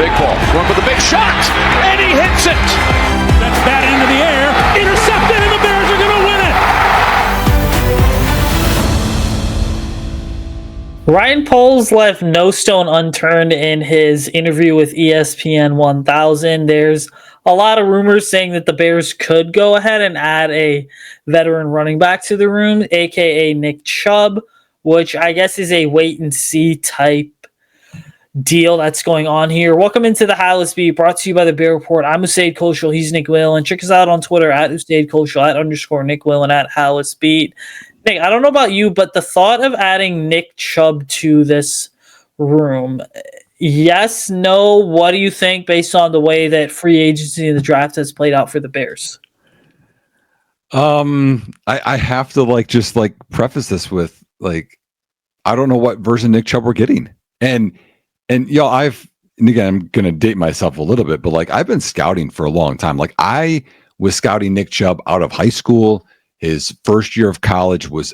big ball. Going for the big shot, and he hits it. That's batted into the air, intercepted, and the Bears are going to win it. Ryan Poles left no stone unturned in his interview with ESPN 1000. There's a lot of rumors saying that the Bears could go ahead and add a veteran running back to the room, aka Nick Chubb, which I guess is a wait and see type deal that's going on here. Welcome into the Halas Beat, brought to you by the Bear Report. I'm Usayd Koshul. He's Nick Whalen. Check us out on Twitter at Usayd Koshul, @ Nick Whalen, at Halas Beat. Nick, I don't know about you, but the thought of adding Nick Chubb to this room, yes, no, what do you think based on the way that free agency and the draft has played out for the Bears? I have to just preface this with I don't know what version of Nick Chubb we're getting. And again, I'm going to date myself a little bit, but I've been scouting for a long time. I was scouting Nick Chubb out of high school. His first year of college was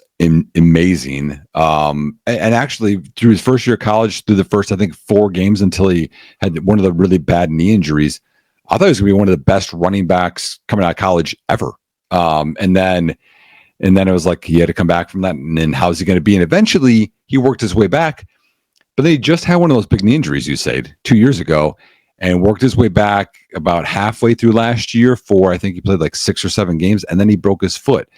amazing. And actually through his first year of college, through the first, I think 4 games until he had one of the really bad knee injuries, I thought he was going to be one of the best running backs coming out of college ever. And then it was he had to come back from that. And then how's he going to be? And eventually he worked his way back. But then he just had one of those big knee injuries, Usayd, 2 years ago, and worked his way back about halfway through last year I think he played 6 or 7 games, and then he broke his foot.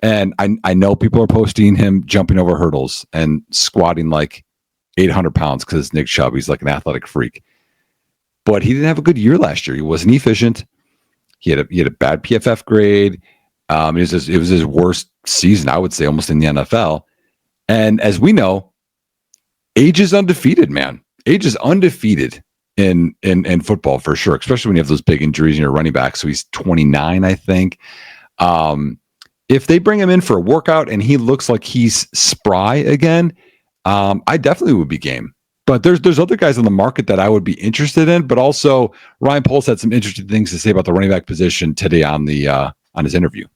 And I know people are posting him jumping over hurdles and squatting 800 pounds because Nick Chubb, he's an athletic freak. But he didn't have a good year last year. He wasn't efficient. He had a bad PFF grade. It was his worst season, I would say, almost in the NFL. And as we know, age is undefeated, man. Age is undefeated in football for sure, especially when you have those big injuries in your running back. So he's 29, I think. If they bring him in for a workout and he looks like he's spry again, I definitely would be game. But there's other guys on the market that I would be interested in. But also, Ryan Poles had some interesting things to say about the running back position today on his interview.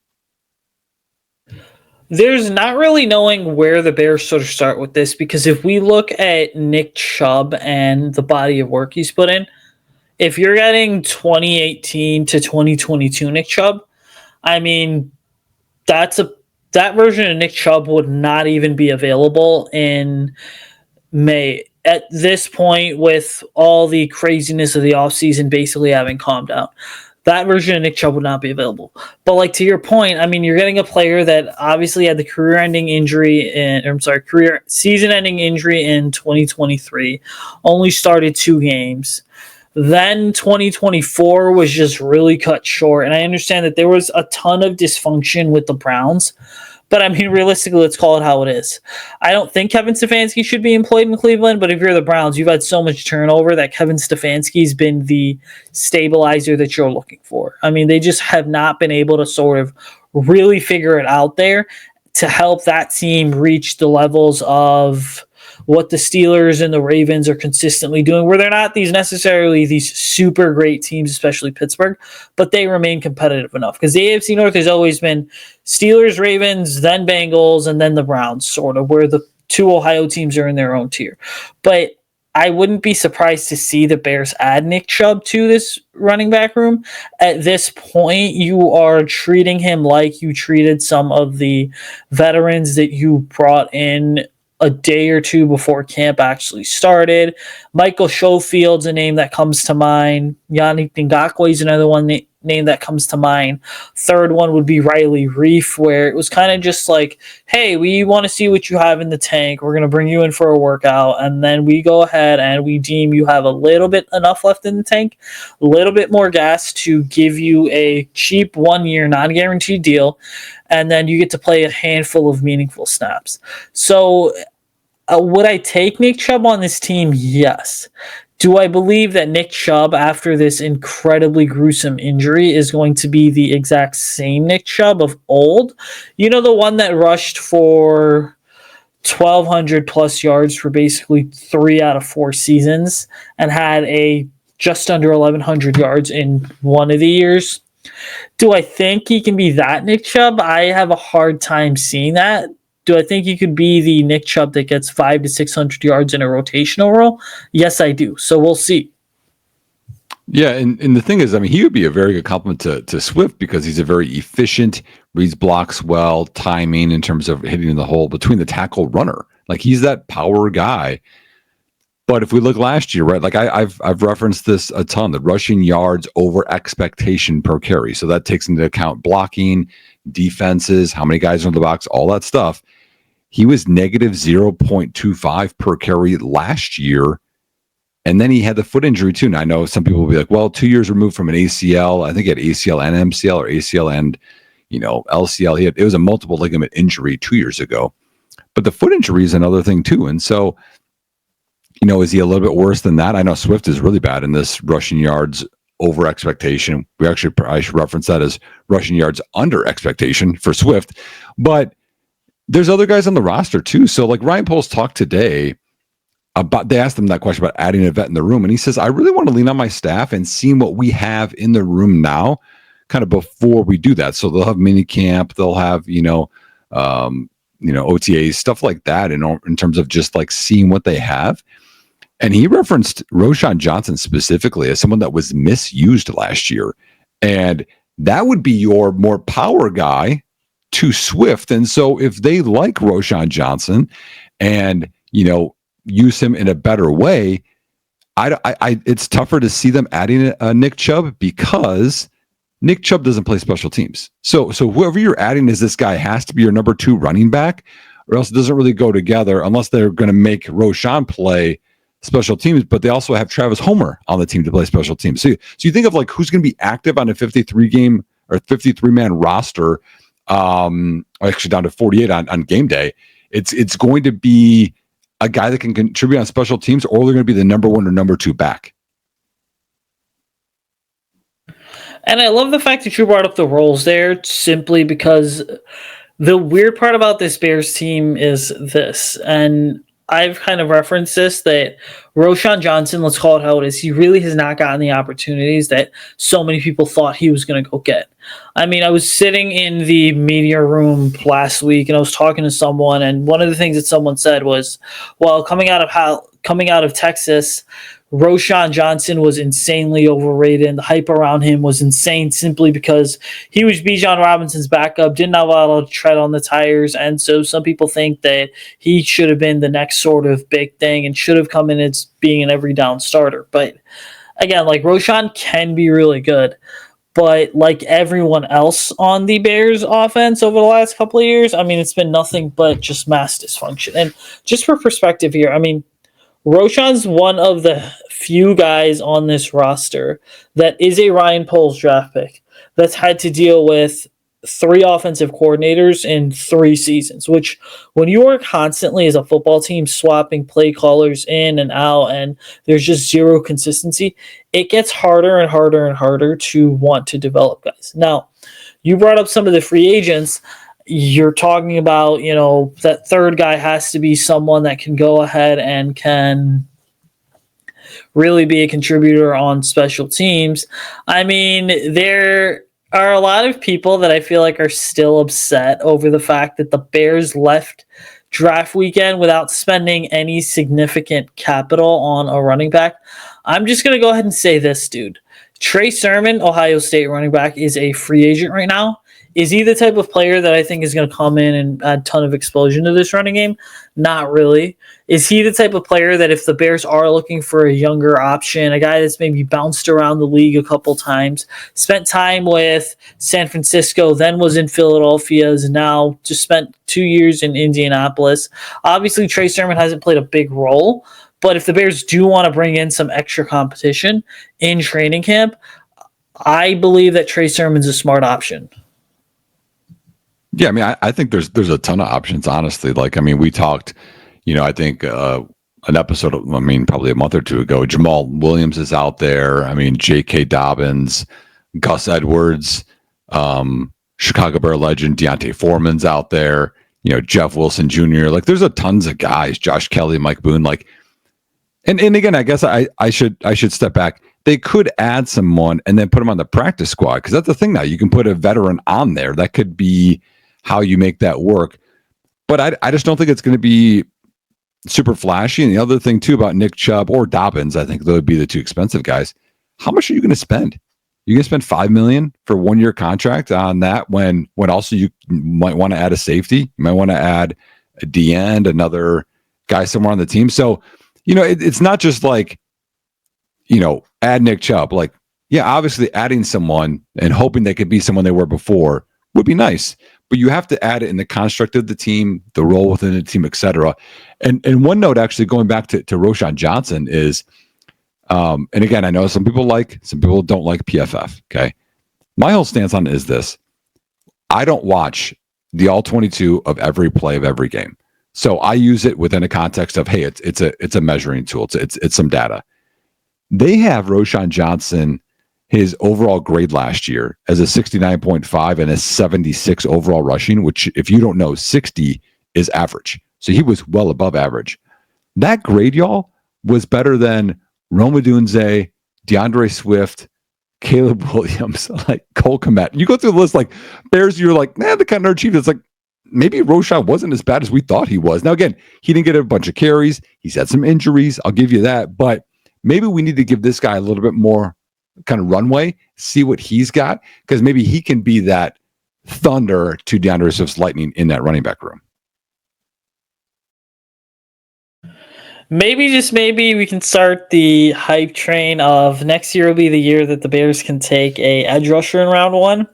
There's not really knowing where the Bears sort of start with this, because if we look at Nick Chubb and the body of work he's put in, if you're getting 2018 to 2022 Nick Chubb, I mean, that version of Nick Chubb would not even be available in May. At this point, with all the craziness of the offseason basically having calmed down, that version of Nick Chubb would not be available. But to your point, I mean, you're getting a player that obviously had the career season-ending injury in 2023, only started 2 games. Then 2024 was just really cut short. And I understand that there was a ton of dysfunction with the Browns. But I mean, realistically, let's call it how it is. I don't think Kevin Stefanski should be employed in Cleveland, but if you're the Browns, you've had so much turnover that Kevin Stefanski's been the stabilizer that you're looking for. I mean, they just have not been able to sort of really figure it out there to help that team reach the levels of what the Steelers and the Ravens are consistently doing, where they're not necessarily these super great teams, especially Pittsburgh, but they remain competitive enough. Because the AFC North has always been Steelers, Ravens, then Bengals, and then the Browns, sort of, where the 2 Ohio teams are in their own tier. But I wouldn't be surprised to see the Bears add Nick Chubb to this running back room. At this point, you are treating him like you treated some of the veterans that you brought in a day or 2 before camp actually started. Michael Schofield's a name that comes to mind. Yannick Ngakoue is another name that comes to mind. Third one would be Riley Reif, where it was kind of just hey, we want to see what you have in the tank. We're going to bring you in for a workout, and then we go ahead and we deem you have a little bit enough left in the tank, a little bit more gas to give you a cheap 1-year non-guaranteed deal, and then you get to play a handful of meaningful snaps. So would I take Nick Chubb on this team? Yes. Do I believe that Nick Chubb, after this incredibly gruesome injury, is going to be the exact same Nick Chubb of old? You know, the one that rushed for 1,200 plus yards for basically 3 out of 4 seasons and had a just under 1,100 yards in one of the years? Do I think he can be that Nick Chubb? I have a hard time seeing that. Do I think he could be the Nick Chubb that gets 500 to 600 yards in a rotational role? Yes, I do. So we'll see. Yeah, and the thing is, I mean, he would be a very good compliment to Swift because he's a very efficient, reads blocks well, timing in terms of hitting in the hole between the tackle runner. Like he's that power guy. But if we look last year, right, like I've referenced this a ton, the rushing yards over expectation per carry. So that takes into account blocking, defenses, how many guys are in the box, all that stuff. He was negative 0.25 per carry last year. And then he had the foot injury too. And I know some people will be like, well, 2 years removed from an ACL. I think he had ACL and MCL or ACL and, LCL. It was a multiple ligament injury 2 years ago. But the foot injury is another thing too. And so, is he a little bit worse than that? I know Swift is really bad in this rushing yards over expectation. I should reference that as rushing yards under expectation for Swift. But there's other guys on the roster too. So like Ryan Poles talked today about, they asked him that question about adding a vet in the room. And he says, I really want to lean on my staff and see what we have in the room now, kind of before we do that. So they'll have mini camp, they'll have, OTAs, stuff like that in terms of just like seeing what they have. And he referenced Roshan Johnson specifically as someone that was misused last year. And that would be your more power guy to Swift. And so if they like Roshan Johnson and, use him in a better way, it's tougher to see them adding a Nick Chubb because Nick Chubb doesn't play special teams. So whoever you're adding as this guy has to be your number 2 running back, or else it doesn't really go together unless they're going to make Roshan play special teams, but they also have Travis Homer on the team to play special teams. So you think of like who's going to be active on a 53-game or 53-man roster, actually down to 48 on game day. It's going to be a guy that can contribute on special teams, or they're going to be the number 1 or number 2 back. And I love the fact that you brought up the roles there, simply because the weird part about this Bears team is this, and I've kind of referenced this, that Roshan Johnson, let's call it how it is, he really has not gotten the opportunities that so many people thought he was going to go get. I mean, I was sitting in the media room last week and I was talking to someone, and one of the things that someone said was, well, coming out of Texas, Roshan Johnson was insanely overrated, and the hype around him was insane simply because he was Bijan Robinson's backup, didn't have a lot of tread on the tires, and so some people think that he should have been the next sort of big thing and should have come in as being an every down starter. But again, like Roshan can be really good, but like everyone else on the Bears offense over the last couple of years, I mean, it's been nothing but just mass dysfunction. And just for perspective here, I mean, Roshan's one of the few guys on this roster that is a Ryan Poles draft pick that's had to deal with 3 offensive coordinators in 3 seasons, which when you are constantly as a football team swapping play callers in and out and there's just zero consistency, it gets harder and harder and harder to want to develop guys. Now, you brought up some of the free agents. You're talking about, that third guy has to be someone that can go ahead and can really be a contributor on special teams. I mean, there are a lot of people that I feel like are still upset over the fact that the Bears left draft weekend without spending any significant capital on a running back. I'm just going to go ahead and say this, dude. Trey Sermon, Ohio State running back, is a free agent right now. Is he the type of player that I think is going to come in and add a ton of explosion to this running game? Not really. Is he the type of player that if the Bears are looking for a younger option, a guy that's maybe bounced around the league a couple times, spent time with San Francisco, then was in Philadelphia, is now just spent 2 years in Indianapolis? Obviously, Trey Sermon hasn't played a big role, but if the Bears do want to bring in some extra competition in training camp, I believe that Trey Sermon's a smart option. Yeah, I mean, I think there's a ton of options, honestly. Like, I mean, we talked, I think an episode, probably a month or 2 ago, Jamal Williams is out there. I mean, J.K. Dobbins, Gus Edwards, Chicago Bear legend Deontay Foreman's out there. Jeff Wilson Jr. Like, there's a tons of guys. Josh Kelly, Mike Boone. Like, and again, I guess I should step back. They could add someone and then put them on the practice squad, because that's the thing now. You can put a veteran on there. That could be how you make that work. But I just don't think it's going to be super flashy. And the other thing, too, about Nick Chubb or Dobbins, I think those would be the 2 expensive guys. how much are you going to spend? You're going to spend $5 million for 1 year contract on that when also you might want to add a safety, you might want to add a D end, another guy somewhere on the team. So, it's not just like, add Nick Chubb. Like, yeah, obviously adding someone and hoping they could be someone they were before would be nice, but you have to add it in the construct of the team, the role within the team, etc. And one note, actually, going back to Roshan Johnson is, and again, I know some people don't like PFF. Okay. My whole stance on it is this. I don't watch the all 22 of every play of every game. So I use it within a context of, hey, it's a measuring tool. It's some data. They have Roshan Johnson, his overall grade last year as a 69.5 and a 76 overall rushing, which if you don't know, 60 is average. So he was well above average. That grade, y'all, was better than Rome Odunze, DeAndre Swift, Caleb Williams, like Cole Kmet. You go through the list, like Bears, you're like, the kind of achieved. It's like, maybe Roshan wasn't as bad as we thought he was. Now, again, he didn't get a bunch of carries. He's had some injuries. I'll give you that. But maybe we need to give this guy a little bit more kind of runway, see what he's got, because maybe he can be that thunder to DeAndre Swift's lightning in that running back room. Maybe, just maybe, we can start the hype train of next year will be the year that the Bears can take a edge rusher in round 1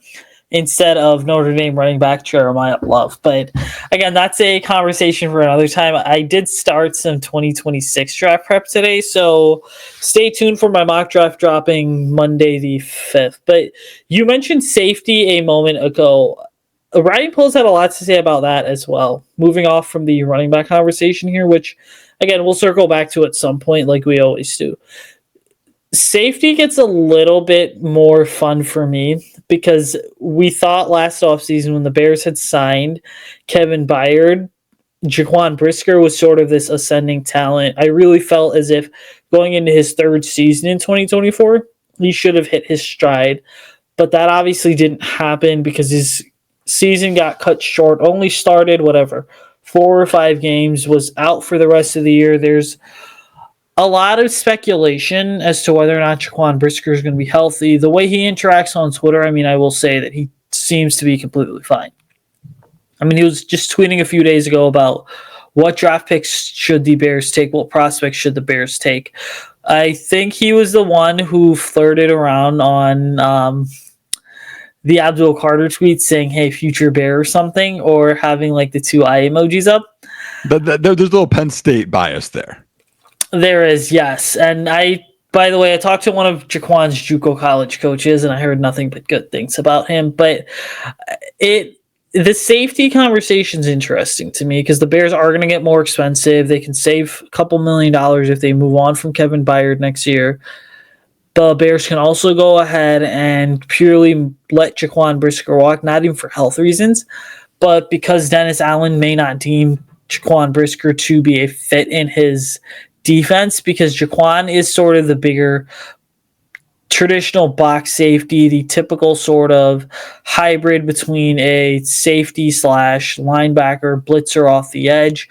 instead of Notre Dame running back Jeremiah Love. But again, that's a conversation for another time. I did start some 2026 draft prep today, so stay tuned for my mock draft dropping Monday the 5th. But you mentioned safety a moment ago. Ryan Poles had a lot to say about that as well. Moving off from the running back conversation here, which, again, we'll circle back to at some point like we always do. Safety gets a little bit more fun for me because we thought last offseason when the Bears had signed Kevin Byard, Jaquan Brisker was sort of this ascending talent. I really felt as if going into his 3rd season in 2024, he should have hit his stride. But that obviously didn't happen because his season got cut short, only started, 4 or 5 games, was out for the rest of the year. There's a lot of speculation as to whether or not Jaquan Brisker is going to be healthy. The way he interacts on Twitter, I will say that he seems to be completely fine. He was just tweeting a few days ago about what draft picks should the Bears take, what prospects should the Bears take. I think he was the one who flirted around on the Abdul Carter tweet saying, hey, future Bear or something, or having like the 2 eye emojis up. There's a little Penn State bias there. There is, yes. And by the way, I talked to one of Jaquan's JUCO college coaches, and I heard nothing but good things about him. But the safety conversation is interesting to me because the Bears are going to get more expensive. They can save a couple $1 million if they move on from Kevin Byard next year. The Bears can also go ahead and purely let Jaquan Brisker walk, not even for health reasons, but because Dennis Allen may not deem Jaquan Brisker to be a fit in his defense, because Jaquan is sort of the bigger traditional box safety, the typical sort of hybrid between a safety / linebacker blitzer off the edge.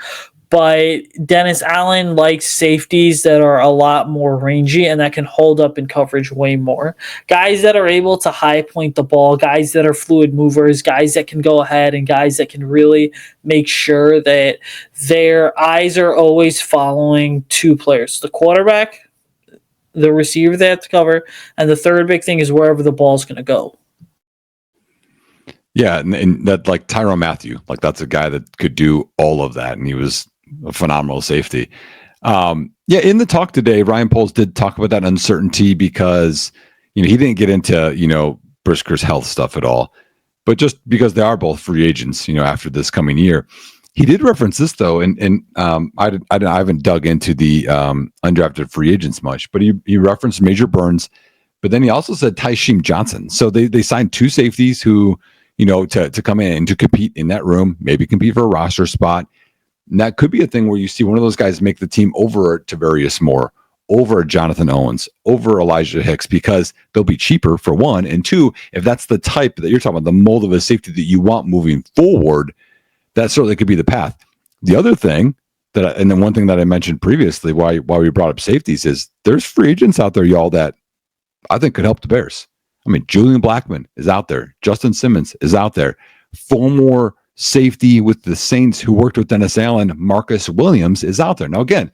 But Dennis Allen likes safeties that are a lot more rangy and that can hold up in coverage way more. Guys that are able to high point the ball, guys that are fluid movers, guys that can go ahead, and guys that can really make sure that their eyes are always following 2 players. The quarterback, the receiver they have to cover, and the third big thing is wherever the ball's going to go. Yeah, and that, like Tyrann Mathieu, like that's a guy that could do all of that, and he was a phenomenal safety. In the talk today, Ryan Poles did talk about that uncertainty because he didn't get into Brisker's health stuff at all, but just because they are both free agents, after this coming year. He did reference this though, and I haven't dug into the undrafted free agents much, but he referenced Major Burns, but then he also said Tysheem Johnson. So they signed 2 safeties who to come in and to compete in that room, maybe compete for a roster spot. And that could be a thing where you see one of those guys make the team over Tavarius Moore, over Jonathan Owens, over Elijah Hicks, because they'll be cheaper for one. And 2, if that's the type that you're talking about, the mold of a safety that you want moving forward, that certainly could be the path. The other thing and then one thing that I mentioned previously, why we brought up safeties, is there's free agents out there, y'all, that I think could help the Bears. I mean, Julian Blackmon is out there. Justin Simmons is out there. Former safety with the Saints who worked with Dennis Allen, Marcus Williams, is out there. Now, again,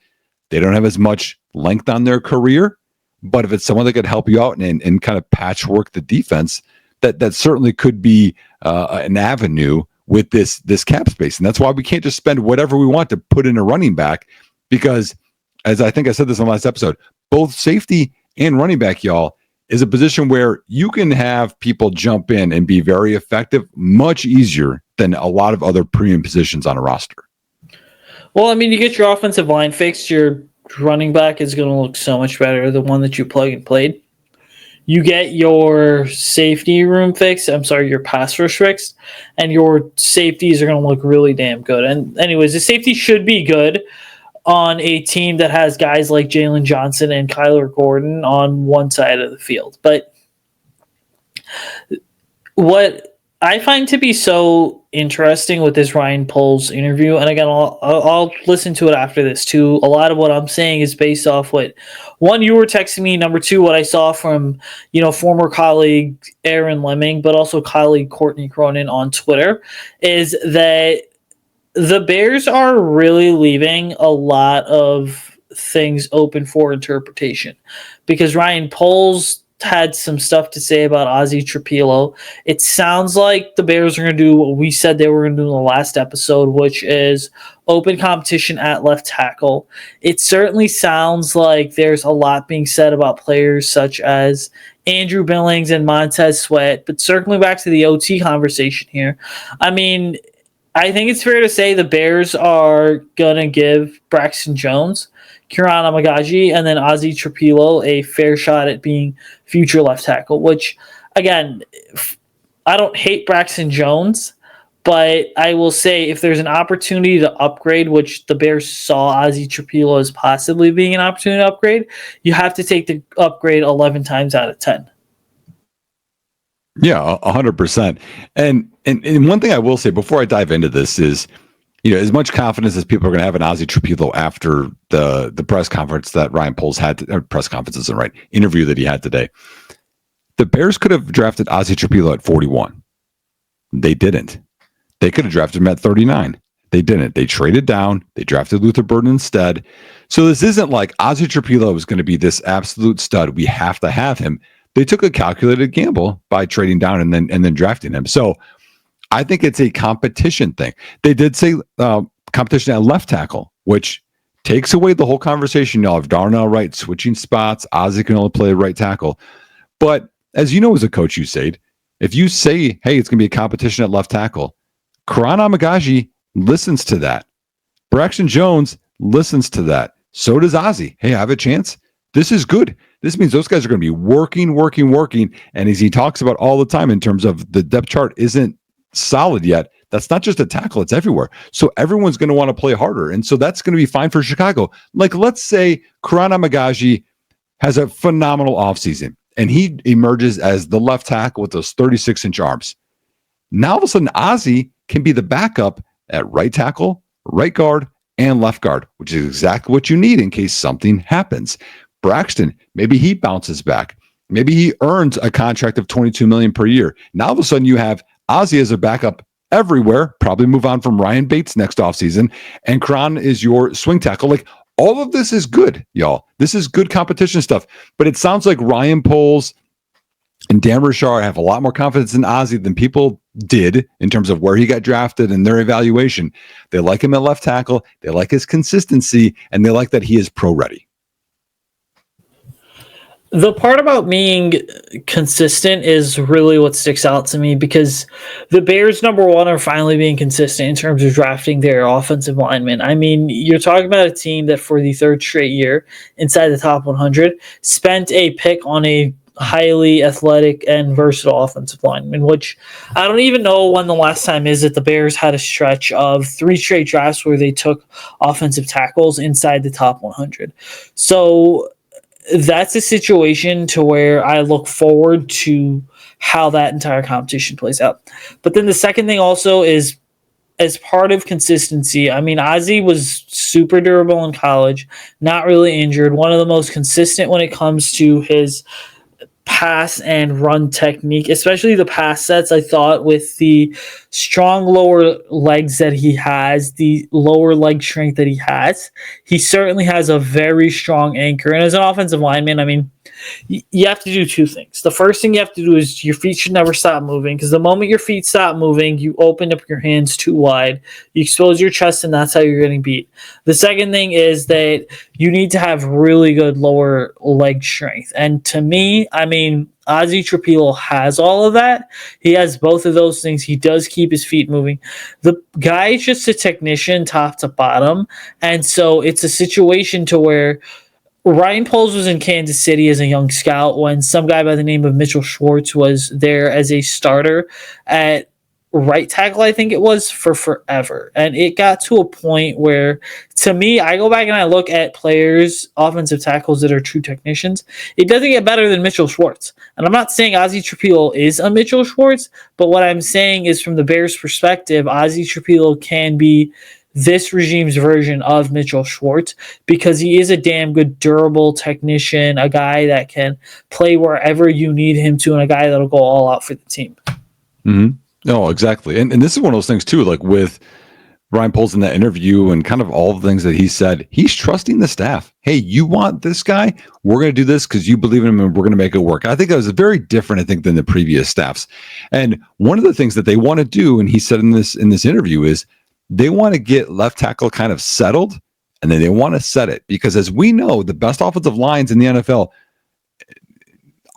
they don't have as much length on their career, but if it's someone that could help you out and kind of patchwork the defense, that certainly could be an avenue with this cap space. And that's why we can't just spend whatever we want to put in a running back, because, as I think I said this in the last episode, both safety and running back, y'all, is a position where you can have people jump in and be very effective much easier than a lot of other premium positions on a roster. Well, I mean, you get your offensive line fixed, your running back is going to look so much better, the one that you plug and played. You get your safety room fixed, your pass rush fixed, and your safeties are going to look really damn good. And anyways, the safety should be good on a team that has guys like Jalen Johnson and Kyler Gordon on one side of the field. But what I find to be so interesting with this Ryan Poles interview, and again, I'll listen to it after this too. A lot of what I'm saying is based off what, one, you were texting me, number two, what I saw from, former colleague Aaron Lemming, but also colleague Courtney Cronin on Twitter, is that the Bears are really leaving a lot of things open for interpretation, because Ryan Poles had some stuff to say about Ozzy Trapilo. It sounds like the Bears are going to do what we said they were going to do in the last episode, which is open competition at left tackle. It certainly sounds like there's a lot being said about players such as Andrew Billings and Montez Sweat. But circling back to the OT conversation here, I mean, I think it's fair to say the Bears are going to give Braxton Jones, Kieran Amagaji, and then Ozzy Trapilo a fair shot at being future left tackle, which, again, I don't hate Braxton Jones, but I will say if there's an opportunity to upgrade, which the Bears saw Ozzy Trapilo as possibly being an opportunity to upgrade, you have to take the upgrade 11 times out of 10. Yeah, 100%. And one thing I will say before I dive into this is, as much confidence as people are going to have in Ozzy Trapilo after the press conference that Ryan Poles had, press conference isn't right, interview that he had today, the Bears could have drafted Ozzy Trapilo at 41. They didn't. They could have drafted him at 39. They didn't. They traded down. They drafted Luther Burden instead. So this isn't like Ozzy Trapilo is going to be this absolute stud. We have to have him. They took a calculated gamble by trading down and then drafting him. So I think it's a competition thing. They did say competition at left tackle, which takes away the whole conversation. Y'all have Darnell Wright switching spots. Ozzy can only play right tackle. But as you know, as a coach, Usayd, if you say, hey, it's going to be a competition at left tackle, Karan Amagaji listens to that. Braxton Jones listens to that. So does Ozzy. Hey, I have a chance. This is good. This means those guys are going to be working. And as he talks about all the time in terms of the depth chart isn't solid yet, that's not just a tackle, it's everywhere. So everyone's going to want to play harder. And so that's going to be fine for Chicago. Like, let's say Karan Amagaji has a phenomenal offseason and he emerges as the left tackle with those 36-inch arms. Now all of a sudden, Ozzy can be the backup at right tackle, right guard, and left guard, which is exactly what you need in case something happens. Braxton, maybe he bounces back. Maybe he earns a contract of $22 million per year. Now all of a sudden you have Ozzy as a backup everywhere, probably move on from Ryan Bates next offseason, and Karan is your swing tackle. Like, all of this is good, y'all. This is good competition stuff. But it sounds like Ryan Poles and Dan Richard have a lot more confidence in Ozzy than people did in terms of where he got drafted and their evaluation. They like him at left tackle. They like his consistency, and they like that he is pro-ready. The part about being consistent is really what sticks out to me, because the Bears, number one, are finally being consistent in terms of drafting their offensive linemen. I mean, you're talking about a team that for the third straight year inside the top 100 spent a pick on a highly athletic and versatile offensive lineman, which I don't even know when the last time is that the Bears had a stretch of 3 straight drafts where they took offensive tackles inside the top 100. So that's a situation to where I look forward to how that entire competition plays out. But then the second thing also is, as part of consistency, I mean, Ozzy was super durable in college, not really injured, one of the most consistent when it comes to his pass and run technique, especially the pass sets. I thought with the strong lower legs that he has, the lower leg strength that he has, he certainly has a very strong anchor. And as an offensive lineman, I mean, you have to do two things. The first thing you have to do is your feet should never stop moving, because the moment your feet stop moving, you open up your hands too wide, you expose your chest, and that's how you're getting beat. The second thing is that you need to have really good lower leg strength. And to me, I mean, Ozzy Trapilo has all of that. He has both of those things. He does keep his feet moving. The guy is just a technician top to bottom. And so it's a situation to where Ryan Poles was in Kansas City as a young scout when some guy by the name of Mitchell Schwartz was there as a starter at right tackle, I think it was, for forever. And it got to a point where, to me, I go back and I look at players, offensive tackles that are true technicians. It doesn't get better than Mitchell Schwartz. And I'm not saying Ozzy Trapilo is a Mitchell Schwartz, but what I'm saying is from the Bears' perspective, Ozzy Trapilo can be this regime's version of Mitchell Schwartz, because he is a damn good, durable technician, a guy that can play wherever you need him to, and a guy that'll go all out for the team. Mm-hmm. No, exactly. And this is one of those things too, like with Ryan Poles in that interview and kind of all the things that he said, he's trusting the staff. Hey, you want this guy? We're going to do this because you believe in him and we're going to make it work. I think that was very different, I think, than the previous staffs. And one of the things that they want to do, and he said in this interview, is they want to get left tackle kind of settled, and then they want to set it, because as we know, the best offensive lines in the NFL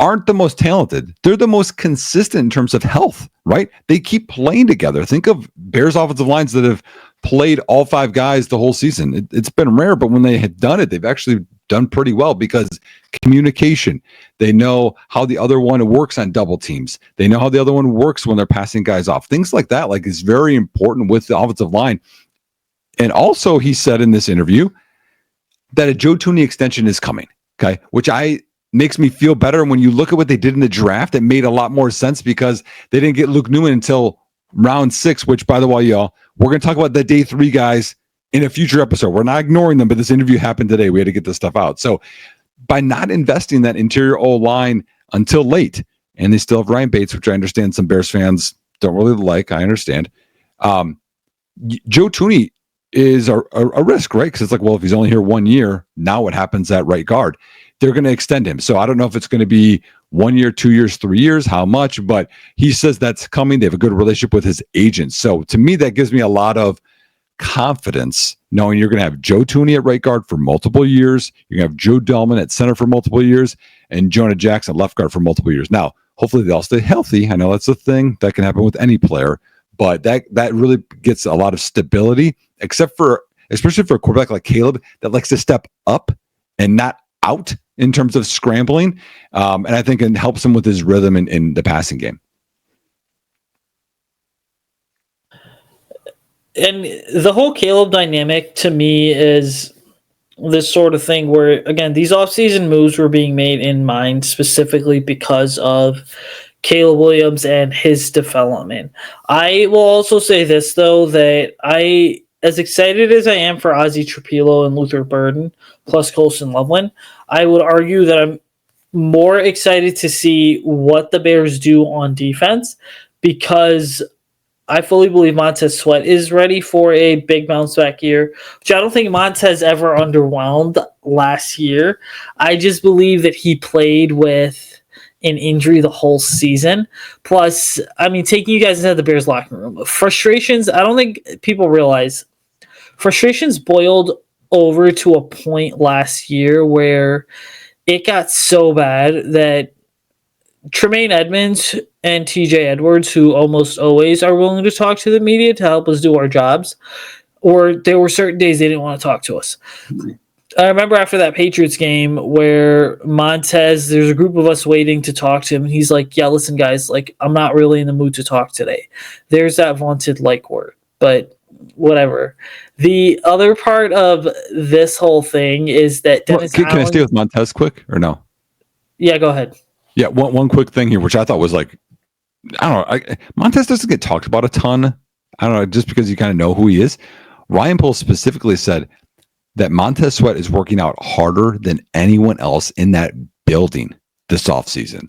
aren't the most talented. They're the most consistent in terms of health, right? They keep playing together. Think of Bears offensive lines that have played all five guys the whole season. It's been rare, but when they had done it, they've actually done pretty well, because communication. They know how the other one works on double teams. They know how the other one works when they're passing guys off. Things like that, like, is very important with the offensive line. And also, he said in this interview that a Joe Thuney extension is coming. Okay, which makes me feel better. And when you look at what they did in the draft, it made a lot more sense, because they didn't get Luke Newman until round 6. Which, by the way, y'all, we're going to talk about the day 3 guys in a future episode. We're not ignoring them, but this interview happened today. We had to get this stuff out. So by not investing that interior O-line until late, and they still have Ryan Bates, which I understand some Bears fans don't really like. I understand. Joe Thuney is a risk, right? Because it's like, well, if he's only here 1 year, now what happens at right guard? They're going to extend him. So I don't know if it's going to be 1 year, 2 years, 3 years, how much, but he says that's coming. They have a good relationship with his agent. So to me, that gives me a lot of confidence knowing you're going to have Joe Thuney at right guard for multiple years. You're going to have Joe Delman at center for multiple years, and Jonah Jackson left guard for multiple years. Now, hopefully they all stay healthy. I know that's a thing that can happen with any player, but that really gets a lot of stability, especially for a quarterback like Caleb that likes to step up and not out in terms of scrambling. And I think it helps him with his rhythm in the passing game. And the whole Caleb dynamic to me is this sort of thing where, again, these offseason moves were being made in mind specifically because of Caleb Williams and his development. I will also say this, though, that as excited as I am for Ozzy Trapilo and Luther Burden, plus Colson Loveland, I would argue that I'm more excited to see what the Bears do on defense, because I fully believe Montez Sweat is ready for a big bounce back year, which I don't think Montez ever underwhelmed last year. I just believe that he played with an injury the whole season. Plus, I mean, taking you guys into the Bears locker room, frustrations, I don't think people realize, frustrations boiled over to a point last year where it got so bad that Tremaine Edmonds and TJ Edwards, who almost always are willing to talk to the media to help us do our jobs, or there were certain days they didn't want to talk to us. I remember after that Patriots game where Montez, there's a group of us waiting to talk to him, and he's like, yeah, listen, guys, like, I'm not really in the mood to talk today. There's that vaunted like word, but whatever. The other part of this whole thing is that Dennis Can I stay with Montez quick or no? Yeah, go ahead. Yeah, one quick thing here, which I thought was like, I don't know, Montez doesn't get talked about a ton. I don't know, just because you kind of know who he is. Ryan Poles specifically said that Montez Sweat is working out harder than anyone else in that building this offseason.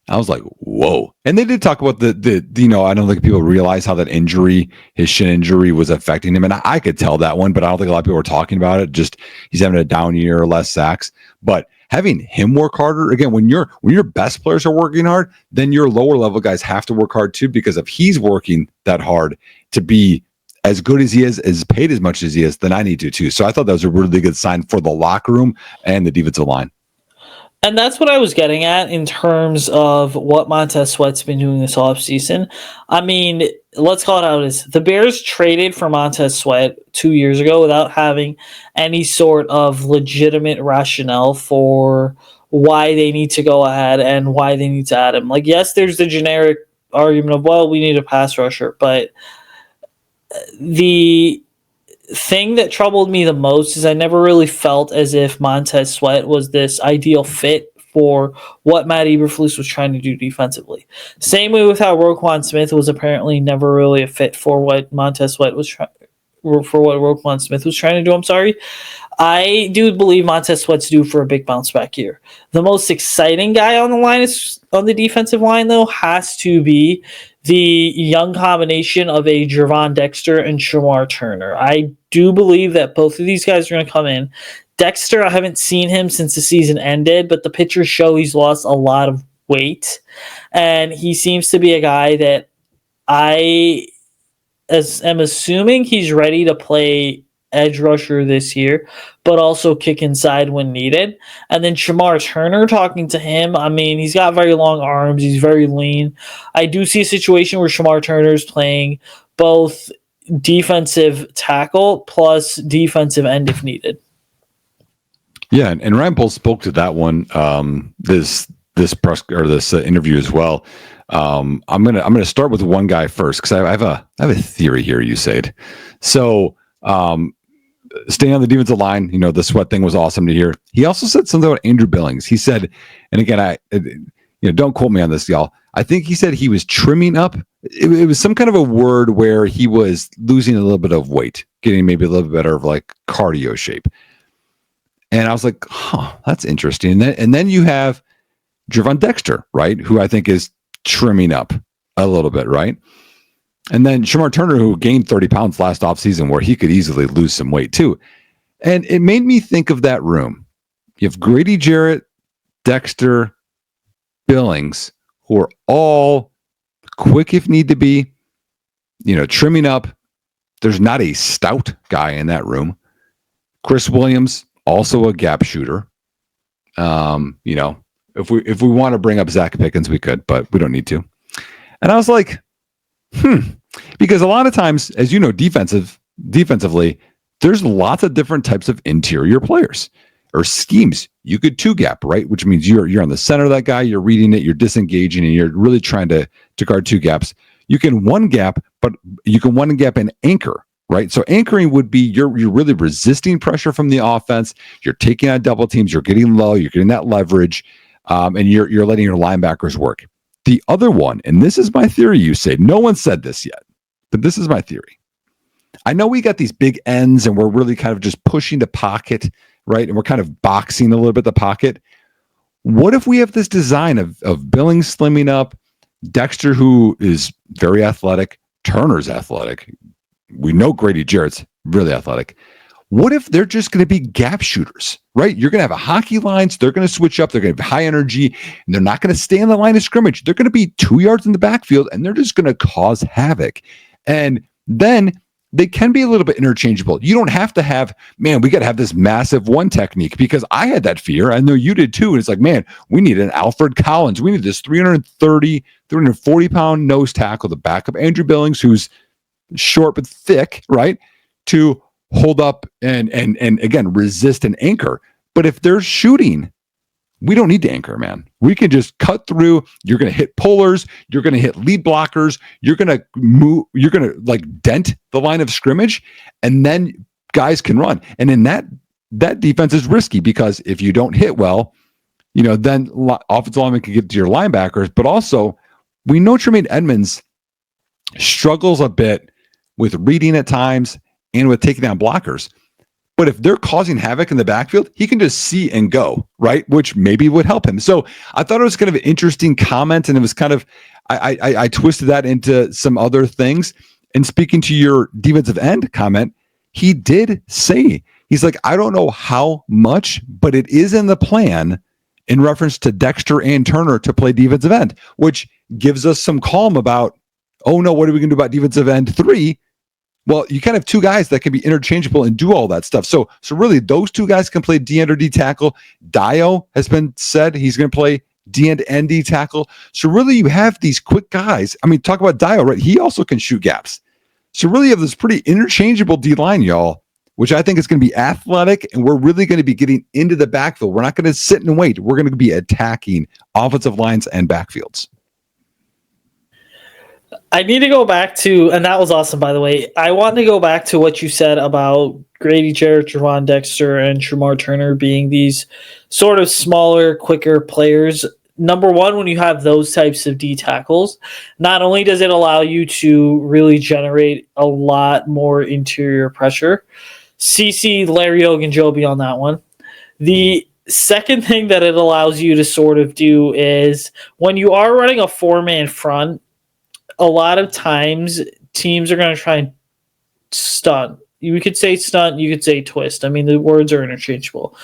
I was like, whoa. And they did talk about the I don't think people realize how that injury, his shin injury, was affecting him. And I could tell that one, but I don't think a lot of people were talking about it. Just he's having a down year or less sacks. But having him work harder, again, when your best players are working hard, then your lower level guys have to work hard too, because if he's working that hard to be as good as he is, as paid as much as he is, then I need to too. So I thought that was a really good sign for the locker room and the defensive line. And that's what I was getting at in terms of what Montez Sweat's been doing this offseason. I mean, let's call it how it is. The Bears traded for Montez Sweat 2 years ago without having any sort of legitimate rationale for why they need to go ahead and why they need to add him. Like, yes, there's the generic argument of, well, we need a pass rusher, but the thing that troubled me the most is I never really felt as if Montez Sweat was this ideal fit for what Matt Eberflus was trying to do defensively. Same way with how Roquan Smith was apparently never really a fit for what Montez Sweat was trying for what Roquan Smith was trying to do. I'm sorry. I do believe Montez Sweat's due for a big bounce back here. The most exciting guy on the line on the defensive line, though, has to be the young combination of a Gervon Dexter and Shamar Turner. I do believe that both of these guys are going to come in. Dexter, I haven't seen him since the season ended, but the pictures show he's lost a lot of weight, and he seems to be a guy that I am assuming he's ready to play edge rusher this year, but also kick inside when needed. And then Shamar Turner, talking to him, I mean, he's got very long arms. He's very lean. I do see a situation where Shamar Turner is playing both defensive tackle plus defensive end if needed. Yeah, and Ryan Poles spoke to that one this press or this interview as well. I'm gonna start with one guy first because I have a theory here, Usayd. So staying on the defensive line, the Sweat thing was awesome to hear. He also said something about Andrew Billings. He said, and again, don't quote me on this, y'all. I think he said he was trimming up. It was some kind of a word where he was losing a little bit of weight, getting maybe a little bit better of like cardio shape. And I was like, that's interesting. And then you have Gervon Dexter, right? Who I think is trimming up a little bit, right? And then Shamar Turner, who gained 30 pounds last offseason, where he could easily lose some weight too. And it made me think of that room. You have Grady Jarrett, Dexter, Billings, who are all quick if need to be, trimming up. There's not a stout guy in that room. Chris Williams, also a gap shooter. If we want to bring up Zach Pickens, we could, but we don't need to. And I was like, because a lot of times, as you know, defensively, there's lots of different types of interior players or schemes. You could two gap, right? Which means you're on the center of that guy, you're reading it, you're disengaging, and you're really trying to guard two gaps. You can one gap, but you can one gap and anchor, right? So anchoring would be you're really resisting pressure from the offense. You're taking out double teams, you're getting low, you're getting that leverage, and you're letting your linebackers work. The other one, and this is my theory, you say, no one said this yet, but this is my theory. I know we got these big ends and we're really kind of just pushing the pocket, right? And we're kind of boxing a little bit the pocket. What if we have this design of Billings slimming up, Dexter, who is very athletic, Turner's athletic. We know Grady Jarrett's really athletic. What if they're just going to be gap shooters, right? You're going to have a hockey line, so they're going to switch up. They're going to have high energy, and they're not going to stay on the line of scrimmage. They're going to be 2 yards in the backfield, and they're just going to cause havoc. And then they can be a little bit interchangeable. You don't have to have, man, we got to have this massive one technique, because I had that fear. I know you did too. And it's like, man, we need an Alfred Collins. We need this 340 pound nose tackle to back up Andrew Billings, who's short but thick, right? To hold up and again, resist and anchor. But if they're shooting, we don't need to anchor, man. We can just cut through. You're going to hit pullers. You're going to hit lead blockers. You're going to move. You're going to like dent the line of scrimmage, and then guys can run. And in that defense is risky, because if you don't hit well, then offensive linemen can get to your linebackers. But also, we know Tremaine Edmonds struggles a bit with reading at times and with taking down blockers. But if they're causing havoc in the backfield, he can just see and go, right? Which maybe would help him. So I thought it was kind of an interesting comment, and it was kind of, I twisted that into some other things. And speaking to your defensive end comment, he did say, he's like, I don't know how much, but it is in the plan in reference to Dexter and Turner to play defensive end, which gives us some calm about, oh no, what are we going to do about defensive end 3? Well, you kind of have 2 guys that can be interchangeable and do all that stuff. So really, those 2 guys can play D end or D tackle. Dio has been said he's going to play D end and D tackle. So really, you have these quick guys. I mean, talk about Dio, right? He also can shoot gaps. So really, you have this pretty interchangeable D line, y'all, which I think is going to be athletic, and we're really going to be getting into the backfield. We're not going to sit and wait. We're going to be attacking offensive lines and backfields. I need to go back to, and that was awesome, by the way. I want to go back to what you said about Grady Jarrett, Javon Dexter, and Shamar Turner being these sort of smaller, quicker players. Number one, when you have those types of D tackles, not only does it allow you to really generate a lot more interior pressure, CC, Larry Ogunjobi on that one. The second thing that it allows you to sort of do is when you are running a 4-man front, a lot of times teams are going to try and stunt. You could say stunt, you could say twist. I mean, the words are interchangeable.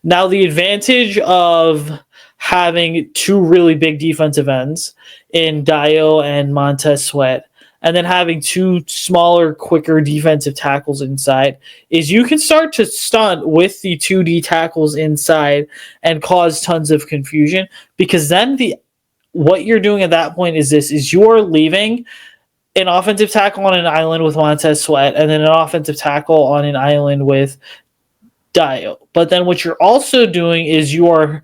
Now, the advantage of having 2 really big defensive ends in Dio and Montez Sweat, and then having 2 smaller, quicker defensive tackles inside, is you can start to stunt with the 2 D tackles inside and cause tons of confusion, because then what you're doing at that point is you're leaving an offensive tackle on an island with Montez Sweat and then an offensive tackle on an island with Dio. But then what you're also doing is you are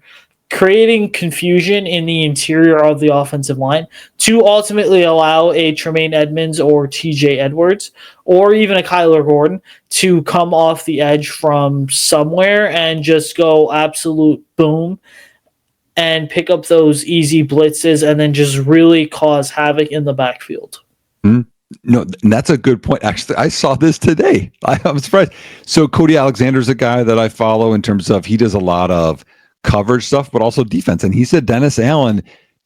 creating confusion in the interior of the offensive line to ultimately allow a Tremaine Edmonds or TJ Edwards or even a Kyler Gordon to come off the edge from somewhere and just go absolute boom and pick up those easy blitzes and then just really cause havoc in the backfield. No, that's a good point. Actually, I saw this today. I'm surprised. So Cody Alexander's a guy that I follow in terms of he does a lot of coverage stuff, but also defense. And he said Dennis Allen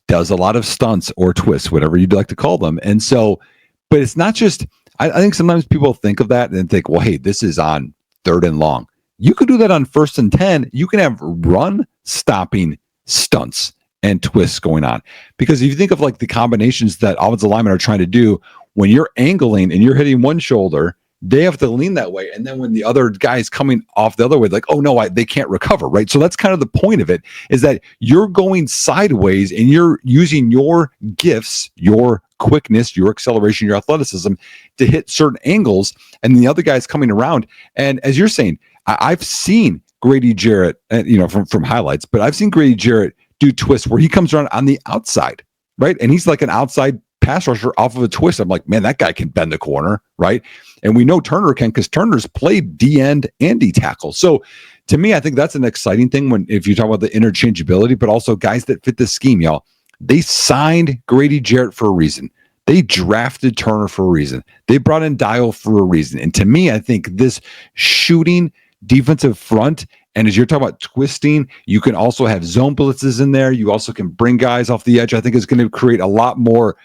does a lot of stunts or twists, whatever you'd like to call them. And so, but it's not just, I think sometimes people think of that and think, well, hey, this is on 3rd and long. You could do that on 1st and 10. You can have run stopping stunts and twists going on. Because if you think of like the combinations that offensive linemen are trying to do, when you're angling and you're hitting one shoulder, they have to lean that way. And then when the other guy is coming off the other way, like, oh no, they can't recover, right? So that's kind of the point of it, is that you're going sideways and you're using your gifts, your quickness, your acceleration, your athleticism to hit certain angles, and the other guy's coming around. And as you're saying, I've seen Grady Jarrett, from highlights, but I've seen Grady Jarrett do twists where he comes around on the outside, right? And he's like an outside pass rusher off of a twist. I'm like, man, that guy can bend the corner, right? And we know Turner can, because Turner's played D end and D tackle. So to me, I think that's an exciting thing if you talk about the interchangeability, but also guys that fit the scheme, y'all. They signed Grady Jarrett for a reason. They drafted Turner for a reason. They brought in Dio for a reason. And to me, I think this shooting defensive front, and as you're talking about twisting, you can also have zone blitzes in there. You also can bring guys off the edge. I think it's going to create a lot more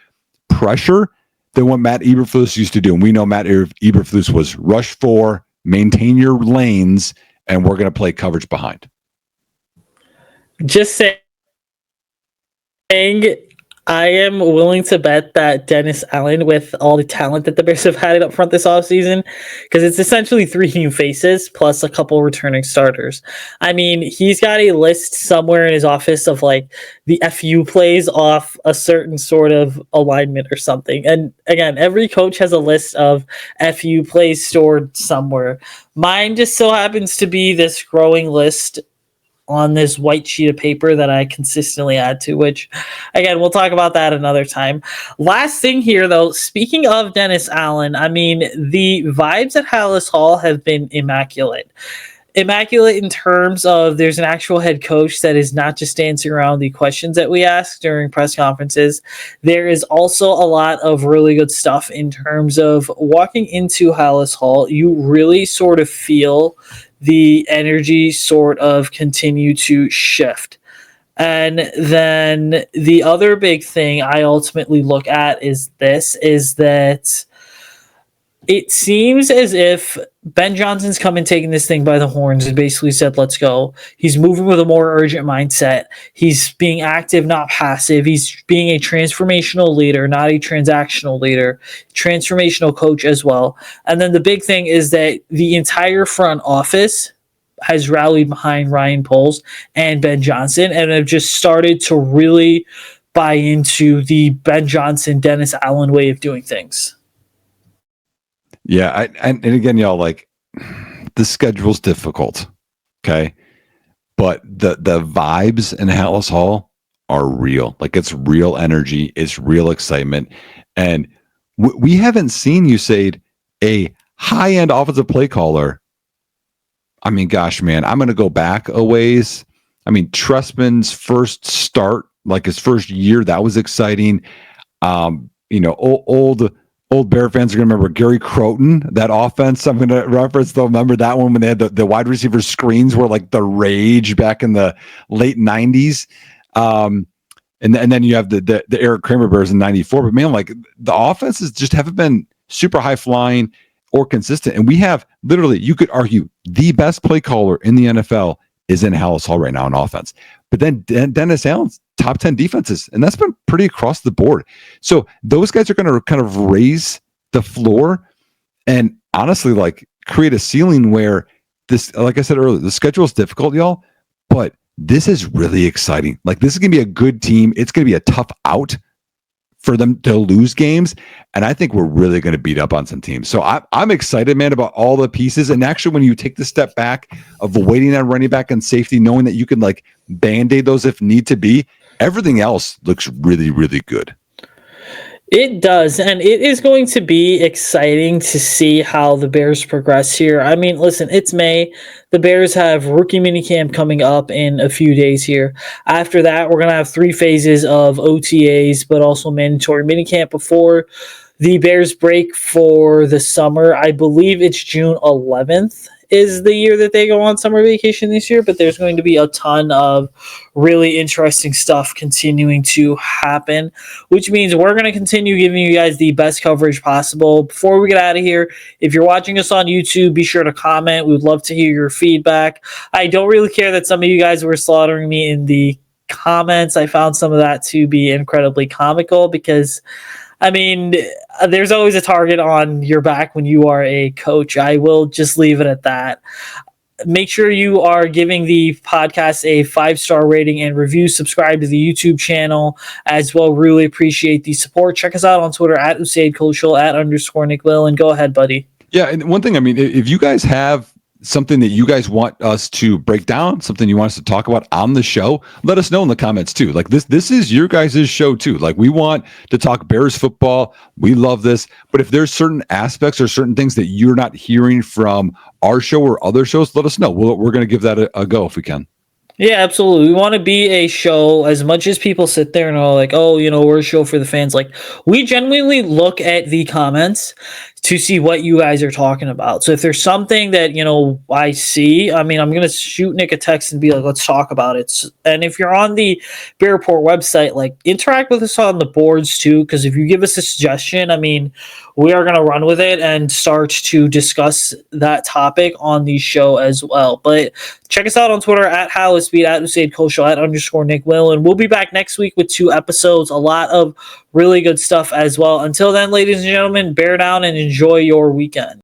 pressure than what Matt Eberflus used to do. And we know Matt Eberflus was rush 4, maintain your lanes, and we're going to play coverage behind. Just saying, I am willing to bet that Dennis Allen, with all the talent that the Bears have had up front this offseason, because it's essentially 3 new faces plus a couple returning starters. I mean, he's got a list somewhere in his office of like the FU plays off a certain sort of alignment or something. And again, every coach has a list of FU plays stored somewhere. Mine just so happens to be this growing list on this white sheet of paper that I consistently add to, which, again, we'll talk about that another time. Last thing here, though, speaking of Dennis Allen, I mean, the vibes at Halas Hall have been immaculate. Immaculate in terms of there's an actual head coach that is not just dancing around the questions that we ask during press conferences. There is also a lot of really good stuff in terms of walking into Halas Hall. You really sort of feel the energy sort of continue to shift. And then the other big thing I ultimately look at is that it seems as if Ben Johnson's come and taken this thing by the horns and basically said, let's go. He's moving with a more urgent mindset. He's being active, not passive. He's being a transformational leader, not a transactional leader, transformational coach as well. And then the big thing is that the entire front office has rallied behind Ryan Poles and Ben Johnson and have just started to really buy into the Ben Johnson, Dennis Allen way of doing things. Yeah, and again, y'all, like, the schedule's difficult, okay? But the vibes in Halas Hall are real. Like, it's real energy, it's real excitement. And we haven't seen, Usayd, a high-end offensive play caller. I mean, gosh, man, I'm going to go back a ways. I mean, Trestman's first start, like his first year, that was exciting. Old Bear fans are going to remember Gary Croton, that offense. I'm going to reference, they'll remember that one when they had the wide receiver screens were like the rage back in the late 90s. And then you have the Eric Kramer Bears in 94. But man, like, the offenses just haven't been super high flying or consistent. And we have literally, you could argue, the best play caller in the NFL is in Halas Hall right now on offense. But then Dennis Allen's top 10 defenses, and that's been pretty across the board. So those guys are going to kind of raise the floor and honestly, like, create a ceiling where this, like I said earlier, the schedule is difficult, y'all, but this is really exciting. Like, this is going to be a good team. It's going to be a tough out for them to lose games. And I think we're really going to beat up on some teams. So I'm excited, man, about all the pieces. And actually, when you take the step back of waiting on running back and safety, knowing that you can, like, band-aid those if need to be, everything else looks really, really good. It does, and it is going to be exciting to see how the Bears progress here. I mean, listen, it's May. The Bears have rookie minicamp coming up in a few days here. After that, we're going to have 3 phases of OTAs, but also mandatory minicamp before the Bears break for the summer. I believe it's June 11th is the year that they go on summer vacation this year, but there's going to be a ton of really interesting stuff continuing to happen, which means we're going to continue giving you guys the best coverage possible. Before we get out of here, if you're watching us on YouTube, be sure to comment. We would love to hear your feedback. I don't really care that some of you guys were slaughtering me in the comments. I found some of that to be incredibly comical because, I mean, there's always a target on your back when you are a coach. I will just leave it at that. Make sure you are giving the podcast a 5-star rating and review. Subscribe to the YouTube channel as well. Really appreciate the support. Check us out on Twitter at Usayd Koshul, @ Nick Whalen. Go ahead, buddy. Yeah, and one thing, I mean, if you guys have something that you guys want us to break down, something you want us to talk about on the show, let us know in the comments too. Like, this is your guys' show too. Like, we want to talk Bears football. We love this. But if there's certain aspects or certain things that you're not hearing from our show or other shows, let us know. We're going to give that a go if we can. Yeah, absolutely. We want to be a show, as much as people sit there and are like, oh, we're a show for the fans. Like, we genuinely look at the comments to see what you guys are talking about. So if there's something that, I see, I mean, I'm going to shoot Nick a text and be like, let's talk about it. And if you're on the Bear Report website, like, interact with us on the boards too, because if you give us a suggestion, I mean, we are going to run with it and start to discuss that topic on the show as well. But check us out on Twitter at Halas, at Usayd Koshul, @ Nick Whalen. We'll be back next week with 2 episodes. A lot of really good stuff as well. Until then, ladies and gentlemen, bear down and enjoy your weekend.